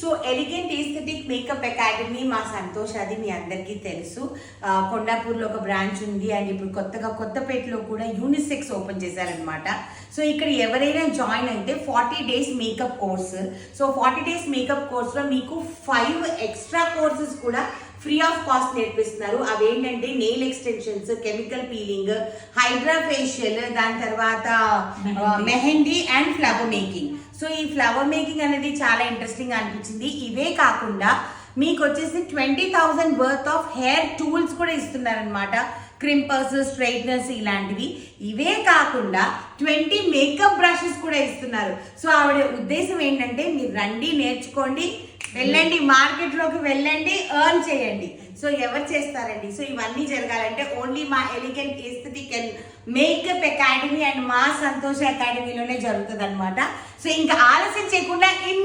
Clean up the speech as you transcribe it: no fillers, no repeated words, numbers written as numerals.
So elegant aesthetic makeup academy మా సంతోష్, అది మీ అందరికీ తెలుసు. కొండాపూర్లో ఒక బ్రాంచ్ ఉంది అండ్ ఇప్పుడు కొత్తగా కొత్తపేటలో కూడా యూనిసెక్స్ ఓపెన్ చేశారనమాట. సో ఇక్కడ ఎవరైనా జాయిన్ అయితే 40 days makeup course. So 40 days makeup కోర్స్లో మీకు 5 ఎక్స్ట్రా కోర్సెస్ కూడా ఫ్రీ ఆఫ్ కాస్ట్ నేర్పిస్తున్నారు. అవేంటంటే nail extensions, chemical peeling, hydra facial, దాని తర్వాత mehndi and flower making. So ఈ ఫ్లవర్ మేకింగ్ అనేది చాలా ఇంట్రెస్టింగ్ అనిపించింది. ఇవే కాకుండా మీకు వచ్చేసి 20,000 వర్త్ ఆఫ్ హెయిర్ టూల్స్ కూడా ఇస్తున్నారనమాట. క్రింపర్స్, స్ట్రైట్నర్స్ ఇలాంటివి. ఇవే కాకుండా 20 మేకప్ బ్రషెస్ కూడా ఇస్తున్నారు. సో ఆవిడ ఉద్దేశం ఏంటంటే మీరు రండి, నేర్చుకోండి, వెళ్ళండి, మార్కెట్లోకి వెళ్ళండి, ఎర్న్ చేయండి. సో ఎవరు చేస్తారండి? సో ఇవన్నీ జరగాలంటే ఓన్లీ మా elegant aesthetic and makeup academy and మా సంతోష్ అకాడమీలోనే జరుగుతుంది అనమాట. సో ఇంకా ఆలస్యం చేయకుండా